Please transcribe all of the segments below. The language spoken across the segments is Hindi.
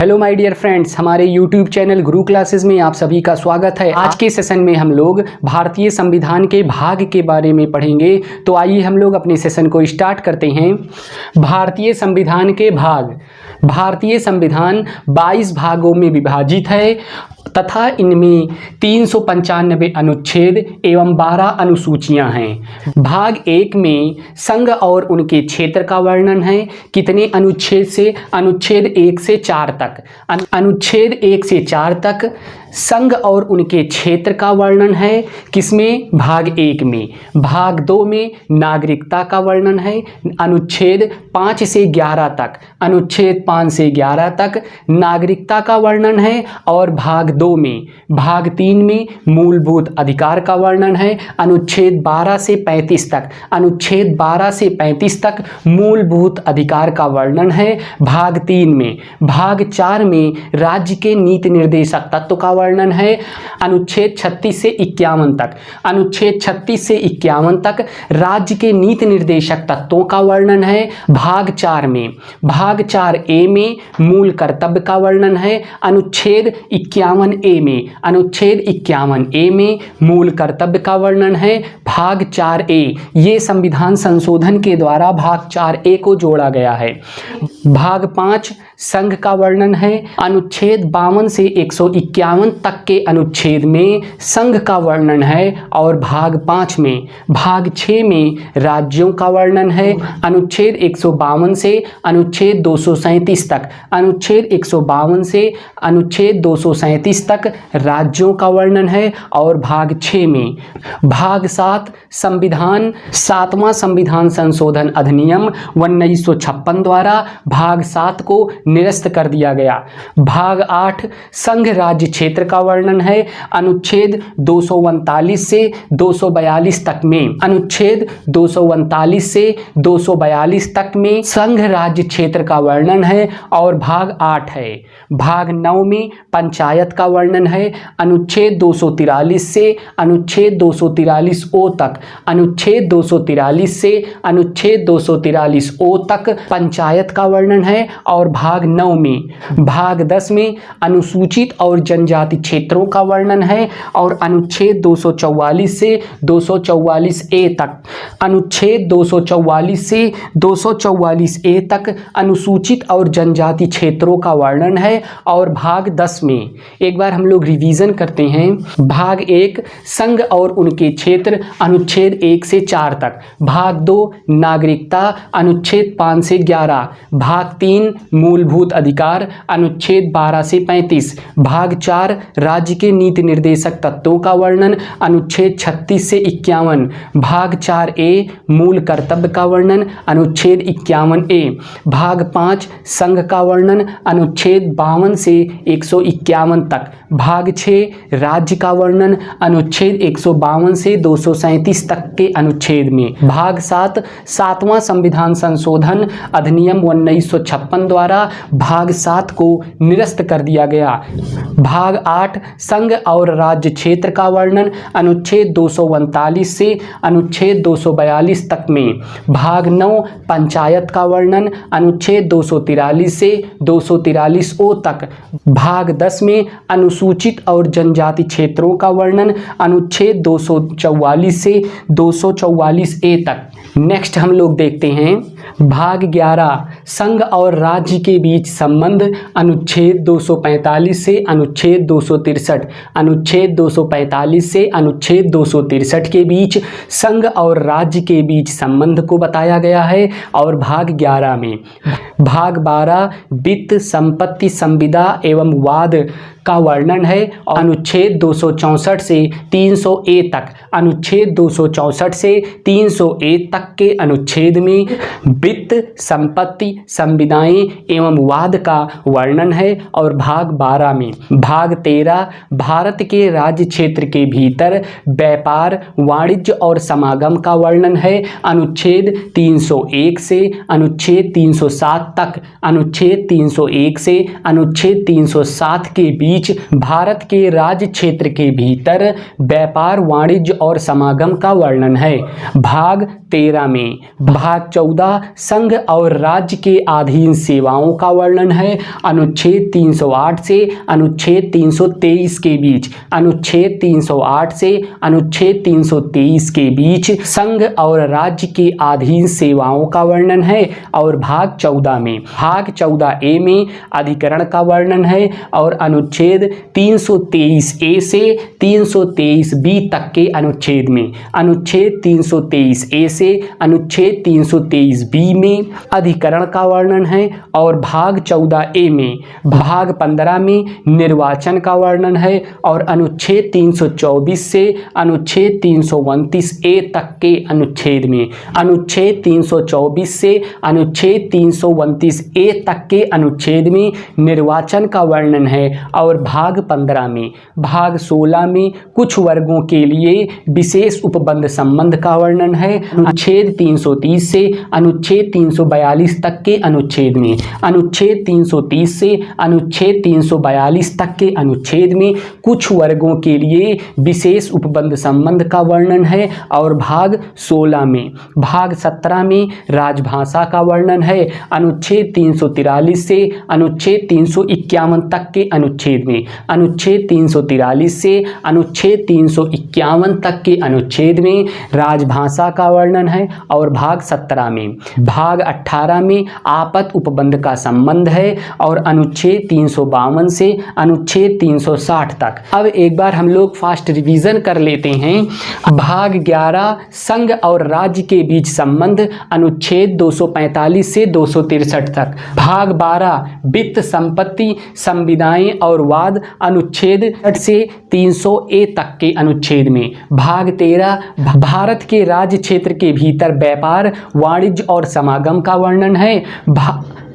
हेलो माय डियर फ्रेंड्स, हमारे यूट्यूब चैनल गुरु क्लासेस में आप सभी का स्वागत है। आज के सेशन में हम लोग भारतीय संविधान के भाग के बारे में पढ़ेंगे। तो आइए हम लोग अपने सेशन को स्टार्ट करते हैं। भारतीय संविधान के भाग। भारतीय संविधान 22 भागों में विभाजित है तथा इनमें 395 अनुच्छेद एवं 12 अनुसूचियां हैं। भाग 1 में संघ और उनके क्षेत्र का वर्णन है। कितने अनुच्छेद से? अनुच्छेद 1 से 4 तक। अनुच्छेद 1 से 4 तक संघ और उनके क्षेत्र का वर्णन है। किसमें? भाग 1 में। भाग 2 में नागरिकता का वर्णन है। अनुच्छेद 5 से 11 तक। अनुच्छेद 5 से 11 तक नागरिकता का वर्णन है। और भाग 2 में, भाग 3 में मूलभूत अधिकार का वर्णन है। अनुच्छेद 12 से 35 तक। अनुच्छेद 12 से 35 तक मूलभूत अधिकार का वर्णन है भाग 3 में। भाग 4 में राज्य के नीति निर्देशक तत्व का वर्णन है। अनुच्छेद 36 से 51 तक। अनुच्छेद 36 से 51 तक राज्य के नीति निर्देशक तत्वों का वर्णन है भाग 4 में। भाग 4A में मूल कर्तव्य का वर्णन है। अनुच्छेद 51A में, अनुच्छेद 51A में मूल कर्तव्य का वर्णन है भाग 4A। ये संविधान संशोधन के द्वारा भाग 4A को जोड़ा गया है। भाग 5 संघ का वर्णन है। अनुच्छेद 52 से 151 तक के अनुच्छेद में संघ का वर्णन है। और भाग 5 में, भाग 6 में राज्यों का वर्णन है। अनुच्छेद 152 से अनुच्छेद 237 तक। अनुच्छेद 152 से अनुच्छेद 237 तक राज्यों का वर्णन है। और भाग 6 में, भाग 7 संविधान, 7वां संविधान संशोधन अधिनियम 1956 द्वारा भाग 7 को निरस्त कर दिया गया। भाग 8 संघ राज्य क्षेत्र का वर्णन है। अनुच्छेद 239 से 242 तक में, अनुच्छेद 239 से 242 तक में संघ राज्य क्षेत्र का वर्णन है। और भाग 8 है। भाग 9 में पंचायत का वर्णन है। अनुच्छेद 243 से अनुच्छेद 243O तक। अनुच्छेद 243 से अनुच्छेद 243O तक पंचायत का वर्णन है। और भाग 9 में, भाग 10 में अनुसूचित और जनजाति क्षेत्रों का वर्णन है। और अनुच्छेद 244 से 244A तक, अनुच्छेद 244 से 244A तक अनुसूचित और जनजाति क्षेत्रों का वर्णन है। और भाग 10 में एक बार हम लोग रिवीजन करते हैं। भाग 1 संघ और उनके क्षेत्र, अनुच्छेद 1 से 4 तक। भाग 2 नागरिकता, अनुच्छेद 5 से 11। भाग 3 मूलभूत अधिकार, अनुच्छेद 12 से 35। भाग 4 राज्य के नीति निर्देशक तत्वों का वर्णन, अनुच्छेद 36 से 51। भाग 4A मूल कर्तव्य का वर्णन, अनुच्छेद 51A। भाग 5 संघ का वर्णन, अनुच्छेद 52 से 151 तक। भाग 6 राज्य का वर्णन, अनुच्छेद 152 से 237 तक के अनुच्छेद में। भाग 7 7वां संविधान संशोधन अधिनियम 1956 द्वारा भाग 7 को निरस्त कर दिया गया। भाग 8 संघ और राज्य क्षेत्र का वर्णन, अनुच्छेद 239 से अनुच्छेद 242 तक में। भाग 9 पंचायत का वर्णन, अनुच्छेद 243 से 243O तक। भाग 10 में अनुसूचित और जनजाति क्षेत्रों का वर्णन, अनुच्छेद 244 से 244A तक। नेक्स्ट हम लोग देखते हैं भाग 11 संघ और राज्य के बीच संबंध, अनुच्छेद 245 से अनुच्छेद 263। अनुच्छेद 245 से अनुच्छेद 263 के बीच संघ और राज्य के बीच संबंध को बताया गया है। और भाग 11 में, भाग 12 वित्त, संपत्ति, संविदा एवं वाद का वर्णन है। और अनुच्छेद 264 से 300A तक। अनुच्छेद 264 से 300A तक के अनुच्छेद में वित्त, संपत्ति, संविदाएं एवं वाद का वर्णन है। और भाग 12 में, भाग 13 भारत के राज्य क्षेत्र के भीतर व्यापार, वाणिज्य और समागम का वर्णन है। अनुच्छेद 301 से अनुच्छेद 307 तक। अनुच्छेद 301 से अनुच्छेद 307 के बीच भारत के राज्य क्षेत्र के भीतर व्यापार, वाणिज्य और समागम का वर्णन है। भाग 13 में। भाग 14 संघ और राज्य के अधीन सेवाओं का वर्णन है, अनुच्छेद 308 से अनुच्छेद 323 के बीच। अनुच्छेद 308 से अनुच्छेद 323 के बीच संघ और राज्य के अधीन सेवाओं का वर्णन है। और भाग 14 में, भाग 14A में अधिकरण का वर्णन है और अनुच्छेद 323 ए से 323 बी तक के अनुच्छेद में, अनुच्छेद 323 ए से अनुच्छेद 323 बी में अधिकरण का वर्णन है। और भाग 14A में, भाग 15 में निर्वाचन का वर्णन है और अनुच्छेद 324 से अनुच्छेद 329 ए तक के अनुच्छेद में, अनुच्छेद 324 से अनुच्छेद 329 ए तक के अनुच्छेद में निर्वाचन का वर्णन है। और भाग 15 में, भाग 16 में कुछ वर्गों के लिए विशेष उपबंध संबंध का वर्णन है, अनुच्छेद 330 से अनुच्छेद 342 तक के अनुच्छेद में, अनुच्छेद 330 से अनुच्छेद 342 तक के अनुच्छेद में कुछ वर्गों के लिए विशेष उपबंध संबंध का वर्णन है। और भाग 16 में, भाग 17 में राजभाषा का वर्णन है, अनुच्छेद 343 से अनुच्छेद 351 तक के अनुच्छेद में, अनुच्छेद 343 से अनुच्छेद 351 तक के अनुच्छेद में राजभाषा का वर्णन है। और भाग 17 में, भाग 18 में आपत उपबंध का संबंध है और अनुच्छेद 352 से अनुच्छेद 360 तक। अब एक बार हम लोग फास्ट रिवीजन कर लेते हैं। भाग 11 संघ और राज्य के बीच संबंध, अनुच्छेद 245 से 263 तक। भाग 12 वित्त संपत्ति संविदाएं और वाद, अनुच्छेद 60 से 300 ए तक के अनुच्छेद में। भाग 13 भारत के राज्य क्षेत्र के भीतर व्यापार वाणिज्य और समागम का वर्णन है,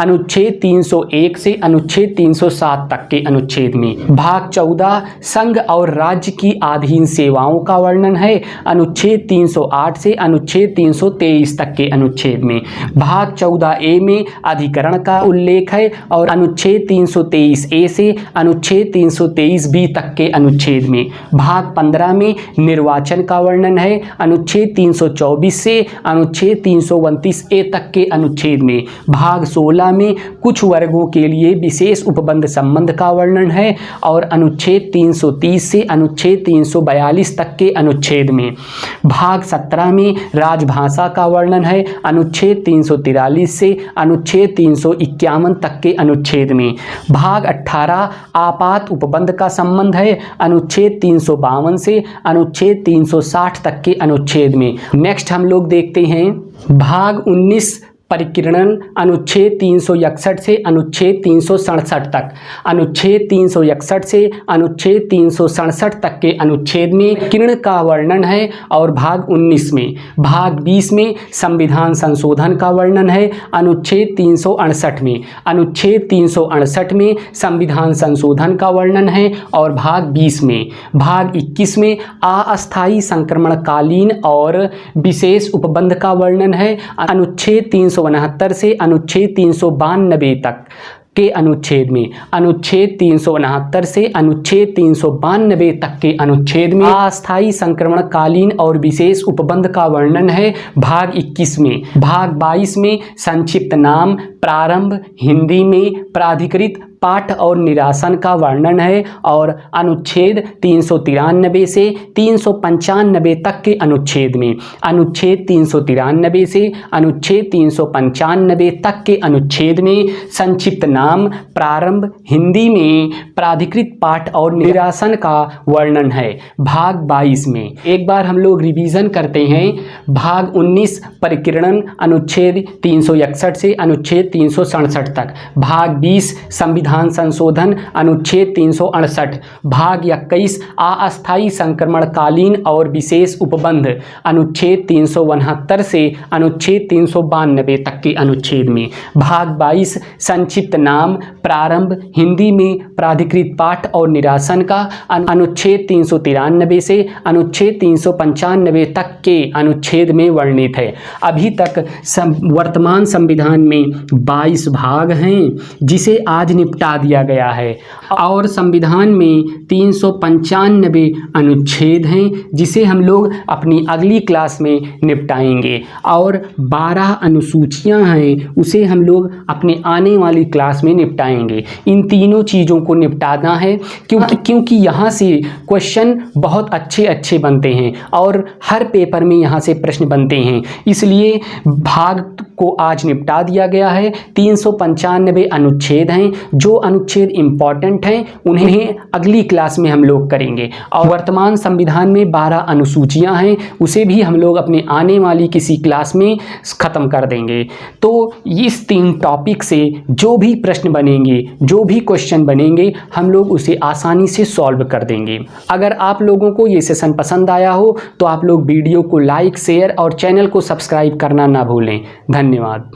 अनुच्छेद 301 से अनुच्छेद 307 तक के अनुच्छेद में। भाग 14 संघ और राज्य की अधीन सेवाओं का वर्णन है, अनुच्छेद 308 से अनुच्छेद 323 तक के अनुच्छेद में। भाग 14A में अधिकरण का उल्लेख है और अनुच्छेद 323 ए से अनुच्छेद 323 बी तक के अनुच्छेद में। भाग 15 में निर्वाचन का वर्णन है, अनुच्छेद 324 से अनुच्छेद 329 ए तक के अनुच्छेद में। भाग 16 में कुछ वर्गों के लिए विशेष उपबंध संबंध का वर्णन है और अनुच्छेद 330 से अनुच्छेद 342 तक के अनुच्छेद में। भाग 17 में राजभाषा का वर्णन है, अनुच्छेद 343 से अनुच्छेद 351 तक के अनुच्छेद में। भाग 18 आपात उपबंध का संबंध है, अनुच्छेद 352 से अनुच्छेद 360 तक के अनुच्छेद में। नेक्स्ट हम लोग देखते हैं भाग 19 परिकीर्णन, अनुच्छेद 361 से अनुच्छेद 367 तक। अनुच्छेद 361 से अनुच्छेद 367 तक के अनुच्छेद में किरण का वर्णन है। और भाग 19 में, भाग 20 में संविधान संशोधन का वर्णन है, अनुच्छेद 368 में। अनुच्छेद 368 में संविधान संशोधन का वर्णन है। और भाग 20 में, भाग 21 में अस्थायी संक्रमणकालीन और विशेष उपबंध का वर्णन है, अनुच्छेद 369 से अनुच्छेद 392 तक के अनुच्छेद में। अनुच्छेद 369 से अनुच्छेद 392 तक के अनुच्छेद में अस्थायी संक्रमणकालीन और विशेष उपबंध का वर्णन है, भाग 21 में। भाग 22 में संक्षिप्त नाम, प्रारंभ, हिंदी में प्राधिकृत पाठ और निरासन का वर्णन है। और अनुच्छेद 393 से 395 तक के अनुच्छेद में। अनुच्छेद 393 से अनुच्छेद 395 तक के अनुच्छेद में संक्षिप्त नाम, प्रारंभ, हिंदी में प्राधिकृत पाठ और निरासन का वर्णन है। भाग 22 में एक बार हम लोग रिवीजन करते हैं। भाग 19 परिकीर्णन, अनुच्छेद 361 से अनुच्छेद 367 तक। भाग 20 संविधान संशोधन, अनुच्छेद 368। भाग 21 अस्थायी संक्रमणकालीन और विशेष उपबंध, अनुच्छेद 369 से अनुच्छेद 392 तक के अनुच्छेद में। भाग 22 संक्षिप्त नाम, प्रारंभ, हिंदी में प्राधिकृत पाठ और निरासन का, अनुच्छेद 393 से अनुच्छेद 395 तक के अनुच्छेद में वर्णित है। अभी तक वर्तमान संविधान में 22 भाग हैं जिसे आज निपटा निपटा दिया गया है। और संविधान में 395 अनुच्छेद हैं जिसे हम लोग अपनी अगली क्लास में निपटाएंगे, और 12 अनुसूचियां हैं उसे हम लोग अपने आने वाली क्लास में निपटाएंगे। इन तीनों चीज़ों को निपटाना है क्योंकि यहाँ से क्वेश्चन बहुत अच्छे बनते हैं और हर पेपर में यहाँ से प्रश्न बनते हैं, इसलिए भाग को आज निपटा दिया गया है। 395 अनुच्छेद हैं, जो अनुच्छेद इम्पॉर्टेंट हैं उन्हें अगली क्लास में हम लोग करेंगे। और वर्तमान संविधान में 12 अनुसूचियां हैं, उसे भी हम लोग अपने आने वाली किसी क्लास में ख़त्म कर देंगे। तो इस 3 टॉपिक से जो भी प्रश्न बनेंगे, जो भी क्वेश्चन बनेंगे, हम लोग उसे आसानी से सॉल्व कर देंगे। अगर आप लोगों को ये सेशन पसंद आया हो तो आप लोग वीडियो को लाइक, शेयर और चैनल को सब्सक्राइब करना ना भूलें। धन्यवाद।